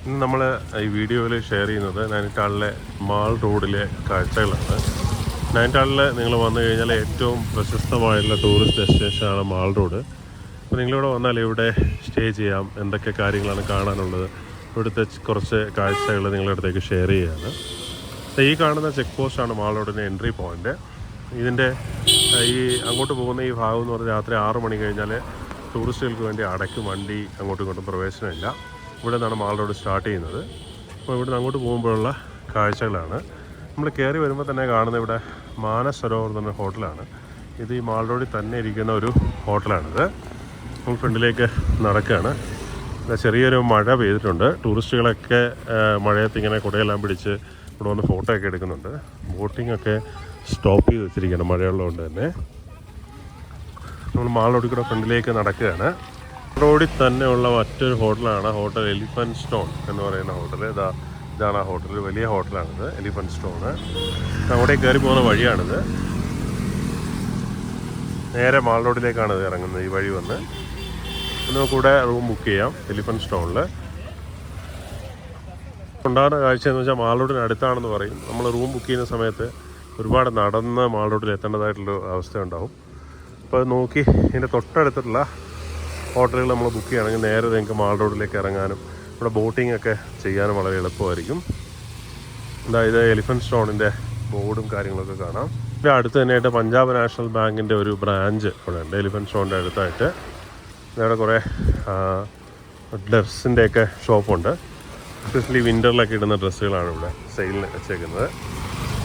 ഇന്ന് നമ്മൾ ഈ വീഡിയോയിൽ ഷെയർ ചെയ്യുന്നത് നൈനിറ്റാളിലെ മാൾ റോഡിലെ കാഴ്ചകളാണ്. നൈനിറ്റാളിൽ നിങ്ങൾ വന്നു കഴിഞ്ഞാൽ ഏറ്റവും പ്രശസ്തമായിട്ടുള്ള ടൂറിസ്റ്റ് ഡെസ്റ്റിനേഷനാണ് മാൾ റോഡ്. അപ്പോൾ നിങ്ങളിവിടെ വന്നാൽ ഇവിടെ സ്റ്റേ ചെയ്യാം, എന്തൊക്കെ കാര്യങ്ങളാണ് കാണാനുള്ളത്, ഇവിടുത്തെ കുറച്ച് കാഴ്ചകൾ നിങ്ങളുടെ അടുത്തേക്ക് ഷെയർ ചെയ്യുകയാണ്. ഈ കാണുന്ന ചെക്ക് പോസ്റ്റാണ് മാൾ റോഡിൻ്റെ എൻട്രി പോയിൻ്റ്. ഇതിൻ്റെ ഈ അങ്ങോട്ട് പോകുന്ന ഈ ഭാഗം എന്ന് പറഞ്ഞാൽ രാത്രി 6 മണി കഴിഞ്ഞാൽ ടൂറിസ്റ്റുകൾക്ക് വേണ്ടി അടയ്ക്കും, വണ്ടി അങ്ങോട്ടും ഇങ്ങോട്ടും പ്രവേശനമില്ല. ഇവിടെ നിന്നാണ് മാൾ റോഡ് സ്റ്റാർട്ട് ചെയ്യുന്നത്. അപ്പോൾ ഇവിടുന്ന് അങ്ങോട്ട് പോകുമ്പോഴുള്ള കാഴ്ചകളാണ് നമ്മൾ കയറി വരുമ്പോൾ തന്നെ കാണുന്നത്. ഇവിടെ മാനസരോവർ എന്ന് പറഞ്ഞ ഹോട്ടലാണ്. ഇത് ഈ മാൾ റോഡിൽ തന്നെ ഇരിക്കുന്ന ഒരു ഹോട്ടലാണിത്. നമ്മൾ ഫ്രണ്ടിലേക്ക് നടക്കുകയാണ്. ചെറിയൊരു മഴ പെയ്തിട്ടുണ്ട്. ടൂറിസ്റ്റുകളൊക്കെ മഴയത്ത് ഇങ്ങനെ കുടയെല്ലാം പിടിച്ച് ഇവിടെ വന്ന് ഫോട്ടോ ഒക്കെ എടുക്കുന്നുണ്ട്. ബോട്ടിങ്ങൊക്കെ സ്റ്റോപ്പ് ചെയ്ത് വെച്ചിരിക്കുകയാണ് മഴയുള്ളതുകൊണ്ട് തന്നെ. നമ്മൾ മാൾ റോഡിൽ കൂടെ ഫ്രണ്ടിലേക്ക് നടക്കുകയാണ്. റോഡിൽ തന്നെ ഉള്ള മറ്റൊരു ഹോട്ടലാണ് ഹോട്ടൽ എലിഫൻറ്റ് സ്റ്റോൺ എന്ന് പറയുന്ന ഹോട്ടൽ. ഇതാണ് ആ ഹോട്ടൽ, വലിയ ഹോട്ടലാണിത്, എലിഫൻറ്റ് സ്റ്റോണ്. അവിടെ കയറി പോകുന്ന വഴിയാണിത്. നേരെ മാൾ റോഡിലേക്കാണ് ഇത് ഇറങ്ങുന്നത്. ഈ വഴി വന്ന് നമുക്കിവിടെ റൂം ബുക്ക് ചെയ്യാം എലിഫൻറ്റ് സ്റ്റോണിൽ. ഉണ്ടാകുന്ന കാഴ്ച എന്ന് വെച്ചാൽ മാൾ റോഡിന് അടുത്താണെന്ന് പറയും. നമ്മൾ റൂം ബുക്ക് ചെയ്യുന്ന സമയത്ത് ഒരുപാട് നടന്ന് മാൾ റോഡിൽ എത്തേണ്ടതായിട്ടുള്ള അവസ്ഥ ഉണ്ടാവും. അപ്പോൾ അത് നോക്കി ഇതിൻ്റെ തൊട്ടടുത്തുള്ള ഹോട്ടലുകൾ നമ്മൾ ബുക്ക് ചെയ്യുകയാണെങ്കിൽ നേരെ നിങ്ങൾക്ക് മാൾ റോഡിലേക്ക് ഇറങ്ങാനും ഇവിടെ ബോട്ടിംഗ് ഒക്കെ ചെയ്യാനും വളരെ എളുപ്പമായിരിക്കും. അതായത് എലിഫൻറ്റ് സ്റ്റോണിൻ്റെ ബോർഡും കാര്യങ്ങളൊക്കെ കാണാം. ഇവിടെ അടുത്ത് തന്നെയായിട്ട് പഞ്ചാബ് നാഷണൽ ബാങ്കിൻ്റെ ഒരു ബ്രാഞ്ച് ഇവിടെ ഉണ്ട് എലിഫൻറ്റ് സ്റ്റോണിൻ്റെ അടുത്തായിട്ട്. ഇവിടെ കുറേ ഡ്രസ്സിൻ്റെയൊക്കെ ഷോപ്പുണ്ട്. എസ്പെഷ്യലി വിൻ്ററിലൊക്കെ ഇടുന്ന ഡ്രസ്സുകളാണ് ഇവിടെ സെയിലിന് വെച്ചേക്കുന്നത്.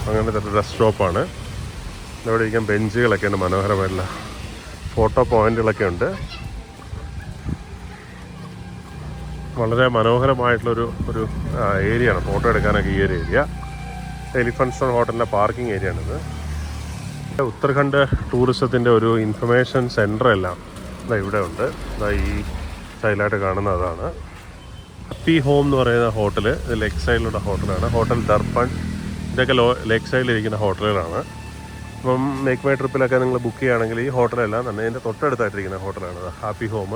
അങ്ങനത്തെ ഡ്രസ് ഷോപ്പാണ്. ഇവിടെ ഇരിക്കാൻ ബെഞ്ചുകളൊക്കെ ഉണ്ട്, മനോഹരമായിട്ടുള്ള ഫോട്ടോ പോയിന്റുകളൊക്കെ ഉണ്ട്. വളരെ മനോഹരമായിട്ടുള്ളൊരു ഏരിയയാണ് ഫോട്ടോ എടുക്കാനൊക്കെ ഈ ഒരു ഏരിയ. എലിഫൻറ്റ് സ്റ്റോൺ ഹോട്ടലിൻ്റെ പാർക്കിംഗ് ഏരിയ ആണിത്. ഉത്തരാഖണ്ഡ് ടൂറിസത്തിൻ്റെ ഒരു ഇൻഫർമേഷൻ സെൻറ്റർ എല്ലാം ഇവിടെ ഉണ്ട്. ഈ സൈഡിലായിട്ട് കാണുന്ന അതാണ് ഹാപ്പി ഹോം എന്ന് പറയുന്ന ഹോട്ടൽ. ഇത് ലെഗ് സൈഡിലുള്ള ഹോട്ടലാണ്. ഹോട്ടൽ ദർപ്പൺ, ഇതൊക്കെ ലെഗ് സൈഡിലിരിക്കുന്ന ഹോട്ടലുകളാണ്. അപ്പം മേക്ക് മൈ ട്രിപ്പിലൊക്കെ നിങ്ങൾ ബുക്ക് ചെയ്യുകയാണെങ്കിൽ ഈ ഹോട്ടലെല്ലാം തന്നെ ഇതിൻ്റെ തൊട്ടടുത്തായിട്ടിരിക്കുന്ന ഹോട്ടലാണ് ഹാപ്പി ഹോം,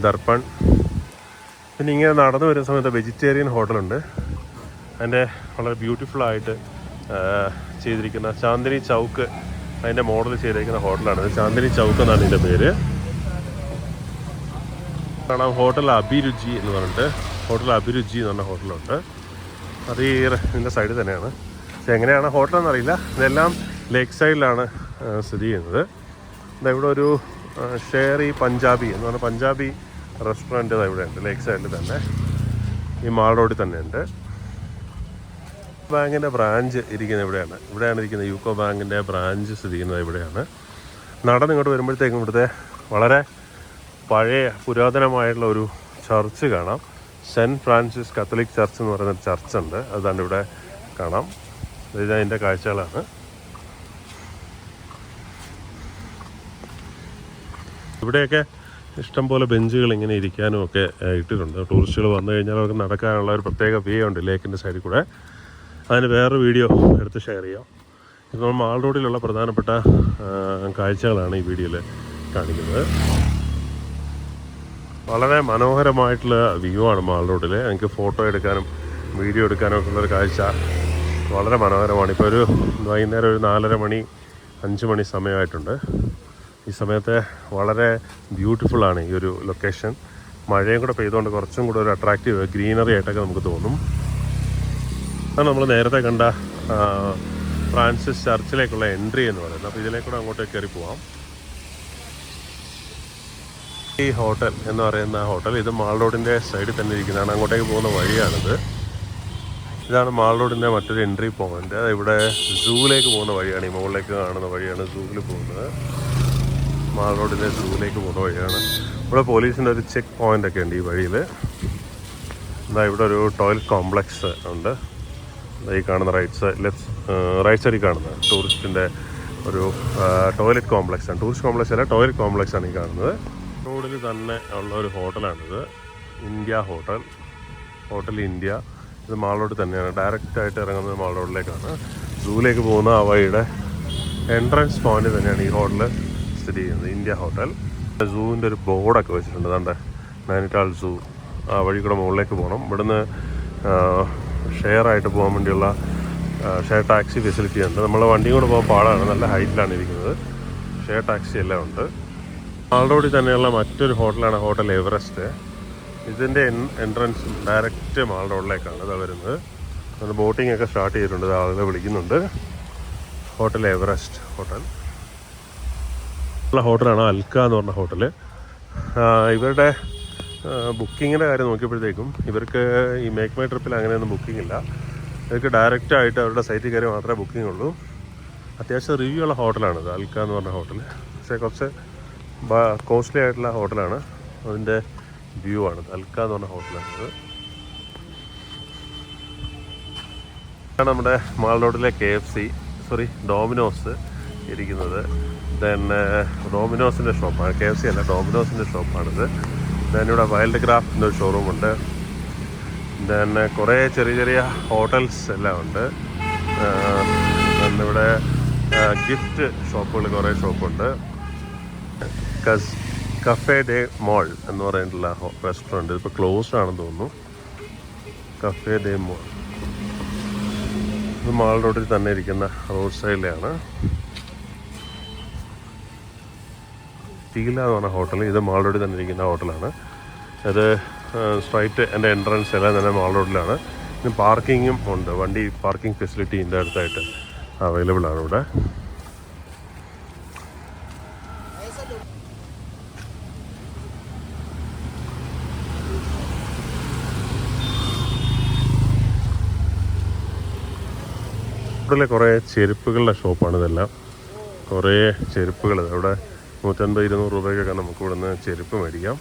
ദർപ്പൺ. പിന്നെ ഇങ്ങനെ നടന്നു വരുന്ന സമയത്ത് വെജിറ്റേറിയൻ ഹോട്ടലുണ്ട്. അതിൻ്റെ വളരെ ബ്യൂട്ടിഫുള്ളായിട്ട് ചെയ്തിരിക്കുന്ന ചാന്ദിനി ചൗക്ക്, അതിൻ്റെ മോഡൽ ചെയ്തിരിക്കുന്ന ഹോട്ടലാണ്. ചാന്ദിനി ചൗക്ക് എന്നാണ് ഇതിൻ്റെ പേര്. കാണാം ഹോട്ടൽ അഭിരുചി എന്ന് പറഞ്ഞിട്ട്, ഹോട്ടൽ അഭിരുചി എന്ന് പറഞ്ഞ ഹോട്ടലുണ്ട്. അത് ഈ ഇതിൻ്റെ സൈഡിൽ തന്നെയാണ്. പക്ഷെ എങ്ങനെയാണ് ഹോട്ടലെന്ന് അറിയില്ല. ഇതെല്ലാം ലേക്ക് സൈഡിലാണ് സ്ഥിതി ചെയ്യുന്നത്. ഇവിടെ ഒരു ഷേറി പഞ്ചാബി എന്ന് പറഞ്ഞാൽ പഞ്ചാബി റെസ്റ്റോറൻറ്റ് ഇവിടെ ഉണ്ട് ലേക്ക് സൈഡിൽ തന്നെ, ഈ മാൾ റോഡിൽ തന്നെ ഉണ്ട്. ബാങ്കിൻ്റെ ബ്രാഞ്ച് ഇരിക്കുന്നത് ഇവിടെയാണ് ഇരിക്കുന്നത്. യൂക്കോ ബാങ്കിൻ്റെ ബ്രാഞ്ച് സ്ഥിതി ചെയ്യുന്നത് ഇവിടെയാണ്. നടന്ന് ഇങ്ങോട്ട് വരുമ്പോഴത്തേക്കും ഇവിടുത്തെ വളരെ പഴയ പുരാതനമായിട്ടുള്ള ഒരു ചർച്ച് കാണാം. സെൻറ്റ് ഫ്രാൻസിസ് കത്തോലിക് ചർച്ച് എന്ന് പറയുന്ന ചർച്ചുണ്ട്. അതാണ് ഇവിടെ കാണാം. ഇത് അതിൻ്റെ കാഴ്ചകളാണ്. ഇവിടെയൊക്കെ ഇഷ്ടംപോലെ ബെഞ്ചുകൾ ഇങ്ങനെ ഇരിക്കാനും ഒക്കെ ഇട്ടിട്ടുണ്ട്. ടൂറിസ്റ്റുകൾ വന്നു കഴിഞ്ഞാൽ അവർക്ക് നടക്കാനുള്ള ഒരു പ്രത്യേക വേ ഉണ്ട് ലേക്കിൻ്റെ സൈഡിൽ കൂടെ. അതിന് വേറൊരു വീഡിയോ എടുത്ത് ഷെയർ ചെയ്യാം. ഇപ്പോൾ മാൾ റോഡിലുള്ള പ്രധാനപ്പെട്ട കാഴ്ചകളാണ് ഈ വീഡിയോയിൽ കാണിക്കുന്നത്. വളരെ മനോഹരമായിട്ടുള്ള വ്യൂ ആണ് മാൾ റോഡിൽ. എനിക്ക് ഫോട്ടോ എടുക്കാനും വീഡിയോ എടുക്കാനും ഒക്കെ ഉള്ളൊരു കാഴ്ച വളരെ മനോഹരമാണ്. ഇപ്പോൾ ഒരു വൈകുന്നേരം ഒരു 4:30 മണി 5 മണി സമയമായിട്ടുണ്ട്. ഈ സമയത്ത് വളരെ ബ്യൂട്ടിഫുള്ളാണ് ഈ ഒരു ലൊക്കേഷൻ. മഴയും കൂടെ പെയ്തുകൊണ്ട് കുറച്ചും കൂടെ ഒരു അട്രാക്റ്റീവ് ഗ്രീനറി ആയിട്ടൊക്കെ നമുക്ക് തോന്നും. അതാണ് നമ്മൾ നേരത്തെ കണ്ട ഫ്രാൻസിസ് ചർച്ചിലേക്കുള്ള എൻട്രി എന്ന് പറയുന്നത്. അപ്പോൾ ഇതിലേക്കൂടെ അങ്ങോട്ടേക്ക് കയറി പോവാം. ഈ ഹോട്ടൽ എന്ന് പറയുന്ന ഹോട്ടൽ ഇത് മാൾ റോഡിൻ്റെ സൈഡിൽ തന്നെ ഇരിക്കുന്നതാണ്. അങ്ങോട്ടേക്ക് പോകുന്ന വഴിയാണിത്. ഇതാണ് മാൾ റോഡിൻ്റെ മറ്റൊരു എൻട്രി പോയിന്റ്. ഇവിടെ സൂവിലേക്ക് പോകുന്ന വഴിയാണ്. ഈ മുകളിലേക്ക് കാണുന്ന വഴിയാണ് സൂവിൽ പോകുന്നത്. മാൾ റോഡിലെ സൂവിലേക്ക് പോകുന്ന വഴിയാണ്. ഇവിടെ പോലീസിൻ്റെ ഒരു ചെക്ക് പോയിൻ്റ് ഒക്കെ ഉണ്ട് ഈ വഴിയിൽ. ഇവിടെ ഒരു ടോയ്ലറ്റ് കോംപ്ലക്സ് ഉണ്ട്. ഈ കാണുന്ന റൈറ്റ് സൈഡിൽ കാണുന്ന ടൂറിസ്റ്റിൻ്റെ ഒരു ടോയ്ലറ്റ് കോംപ്ലക്സ് ആണ്. ടൂറിസ്റ്റ് കോംപ്ലക്സ് അല്ല, ടോയ്ലറ്റ് കോംപ്ലക്സ് ആണ് ഈ കാണുന്നത്. റോഡിൽ തന്നെ ഉള്ള ഒരു ഹോട്ടലാണിത്, ഇന്ത്യ ഹോട്ടൽ ഇന്ത്യ. ഇത് മാൾ റോഡ് തന്നെയാണ്. ഡയറക്റ്റായിട്ട് ഇറങ്ങുന്നത് മാൾ റോഡിലേക്കാണ്. സൂവിലേക്ക് പോകുന്ന ആ വഴിയുടെ എൻട്രൻസ് പോയിന്റ് തന്നെയാണ് ഈ ഹോട്ടൽ സ്ഥിതി ചെയ്യുന്നത്, ഇന്ത്യ ഹോട്ടൽ. സൂവിൻ്റെ ഒരു ബോർഡൊക്കെ വെച്ചിട്ടുണ്ട്. അതാണ്ട് നൈനിറ്റാൾ സൂ. ആ വഴി കൂടെ മുകളിലേക്ക് പോകണം. ഇവിടുന്ന് ഷെയർ ആയിട്ട് പോകാൻ വേണ്ടിയുള്ള ഷെയർ ടാക്സി ഫെസിലിറ്റി ഉണ്ട്. നമ്മൾ വണ്ടിയും കൂടെ പോകാൻ പാടാണ്, നല്ല ഹൈറ്റിലാണ് ഇരിക്കുന്നത്. ഷെയർ ടാക്സി എല്ലാം ഉണ്ട്. മാൾ റോഡിൽ തന്നെയുള്ള മറ്റൊരു ഹോട്ടലാണ് ഹോട്ടൽ എവറസ്റ്റ്. ഇതിൻ്റെ എൻട്രൻസ് ഡയറക്റ്റ് മാൾ റോഡിലേക്കാണ് ഇതാ വരുന്നത്. അത് ബോട്ടിംഗ് ഒക്കെ സ്റ്റാർട്ട് ചെയ്തിട്ടുണ്ട്, ആളുകൾ വിളിക്കുന്നുണ്ട്. ഹോട്ടൽ എവറസ്റ്റ് ഹോട്ടൽ ഉള്ള ഹോട്ടലാണ് അൽക്ക എന്ന് പറഞ്ഞ ഹോട്ടൽ. ഇവരുടെ ബുക്കിങ്ങിൻ്റെ കാര്യം നോക്കിയപ്പോഴത്തേക്കും ഇവർക്ക് ഈ മേക്ക് മൈ ട്രിപ്പിൽ അങ്ങനെയൊന്നും ബുക്കിംഗ് ഇല്ല. ഇവർക്ക് ഡയറക്റ്റായിട്ട് അവരുടെ സൈറ്റിൽ കയറി മാത്രമേ ബുക്കിംഗ് ഉള്ളൂ. അത്യാവശ്യം റിവ്യൂ ഉള്ള ഹോട്ടലാണിത് അൽക്ക എന്ന് പറഞ്ഞ ഹോട്ടൽ. പക്ഷേ കുറച്ച് കോസ്റ്റ്ലി ആയിട്ടുള്ള ഹോട്ടലാണ്. അതിൻ്റെ വ്യൂ ആണ് അൽക്ക എന്ന് പറഞ്ഞ ഹോട്ടലാണിത്. നമ്മുടെ മാൾ റോഡിലെ ഡോമിനോസ് ഇരിക്കുന്നത്. ദെൻ ഡോമിനോസിൻ്റെ ഷോപ്പാണ്, KFC അല്ല, ഡോമിനോസിൻ്റെ ഷോപ്പാണിത്. ദെൻ ഇവിടെ വൈൽഡ് ക്രാഫ്റ്റിൻ്റെ ഒരു ഷോറൂമുണ്ട്. ദെൻ കുറേ ചെറിയ ചെറിയ ഹോട്ടൽസ് എല്ലാം ഉണ്ട്. ദെൻ ഇവിടെ ഗിഫ്റ്റ് ഷോപ്പുകൾ കുറേ ഷോപ്പുണ്ട്. കഫേ ഡേ മോൾ എന്ന് പറഞ്ഞിട്ടുള്ള റെസ്റ്റോറൻറ്റ് ഇപ്പോൾ ക്ലോസ്ഡ് ആണെന്ന് തോന്നുന്നു. കഫേ ഡേ മോൾ ഇത് മാൾ റോഡിൽ തന്നെ ഇരിക്കുന്ന റോഡ് സൈഡിലാണ്. ടീല എന്ന് പറഞ്ഞ ഹോട്ടൽ, ഇത് മാൾ റോഡിൽ തന്നെ ഇരിക്കുന്ന ഹോട്ടലാണ്. അത് സ്ട്രൈറ്റ് എൻ്റെ എൻട്രൻസ് എല്ലാം തന്നെ മാൾ റോഡിലാണ്. പിന്നെ പാർക്കിങ്ങും ഉണ്ട്, വണ്ടി പാർക്കിംഗ് ഫെസിലിറ്റി ഇതിൻ്റെ അടുത്തായിട്ട് അവൈലബിൾ ആണ് ഇവിടെ. ഇവിടെ കുറേ ചെരുപ്പുകളുടെ ഷോപ്പാണ് ഇതെല്ലാം. കുറേ ചെരുപ്പുകൾ ഇവിടെ 150-200 രൂപയ്ക്കൊക്കെ നമുക്ക് ഇവിടെ നിന്ന് ചെരുപ്പ് മേടിക്കാം.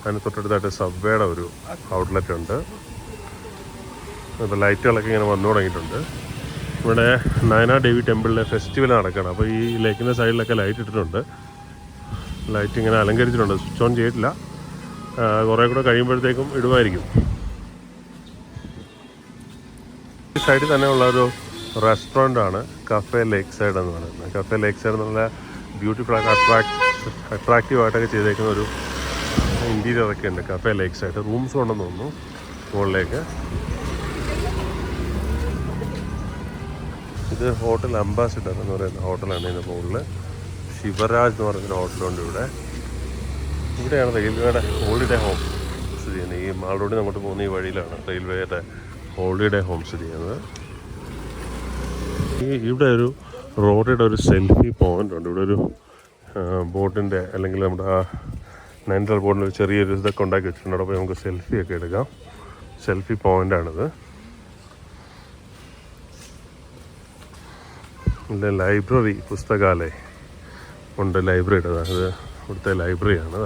അതിന് തൊട്ടടുത്തായിട്ട് സബ്വേയുടെ ഒരു ഔട്ട്ലെറ്റ് ഉണ്ട്. ഇപ്പോൾ ലൈറ്റുകളൊക്കെ ഇങ്ങനെ വന്നു തുടങ്ങിയിട്ടുണ്ട്. ഇവിടെ നയന ദേവി ടെമ്പിളിലെ ഫെസ്റ്റിവൽ നടക്കുകയാണ്. അപ്പോൾ ഈ ലേക്കിൻ്റെ സൈഡിലൊക്കെ ലൈറ്റ് ഇട്ടിട്ടുണ്ട്. ലൈറ്റ് ഇങ്ങനെ അലങ്കരിച്ചിട്ടുണ്ട്, സ്വിച്ച് ഓൺ ചെയ്തിട്ടില്ല. കുറേ കൂടെ കഴിയുമ്പോഴത്തേക്കും ഇടുമായിരിക്കും. ഈ സൈഡിൽ തന്നെ ഉള്ള ഒരു റെസ്റ്റോറൻ്റാണ് കഫേ ലേക്ക് സൈഡ് എന്ന് പറയുന്നത്. കഫേ ലേക്ക് സൈഡ് എന്നുള്ള ബ്യൂട്ടിഫുൾ ആയിട്ട് അട്രാക്റ്റീവ് ആയിട്ടൊക്കെ ചെയ്തേക്കുന്ന ഒരു ഇൻറ്റീരിയറൊക്കെ ഉണ്ട് കഫേ ലേക്ക് സൈഡ്. റൂംസും ഉണ്ടെന്ന് തോന്നുന്നു മുകളിലേക്ക്. ഇത് ഹോട്ടൽ അംബാസിഡർ എന്ന് പറയുന്ന ഹോട്ടലാണ്. ഇതിൻ്റെ മുകളിൽ ശിവരാജ് എന്ന് പറയുന്ന ഹോട്ടലുണ്ട്. ഇവിടെയാണ് റെയിൽവേയുടെ ഹോളിഡേ ഹോം സ്ഥിതി ചെയ്യുന്നത്. ഈ മാൾ റോഡിൽ അങ്ങോട്ട് പോകുന്ന ഈ വഴിയിലാണ് റെയിൽവേയുടെ ഹോളിഡേ ഹോം സ്ഥിതി ചെയ്യുന്നത്. ഇവിടെ ഒരു റോഡിൻ്റെ ഒരു സെൽഫി പോയിൻ്റ് ഉണ്ട്. ഇവിടെ ഒരു ബോട്ടിൻ്റെ അല്ലെങ്കിൽ നമ്മുടെ ആ നൈനിറ്റാൾ ബോട്ടിൻ്റെ ഒരു ചെറിയൊരു ഇതൊക്കെ ഉണ്ടാക്കി വെച്ചിട്ടുണ്ട്. അവിടെ പോയി നമുക്ക് സെൽഫിയൊക്കെ എടുക്കാം. സെൽഫി പോയിൻ്റാണിത്. ഇവിടെ ലൈബ്രറി പുസ്തകാലയം ഉണ്ട്, ലൈബ്രറിയുടെ. അത് ഇവിടുത്തെ ലൈബ്രറിയാണ്.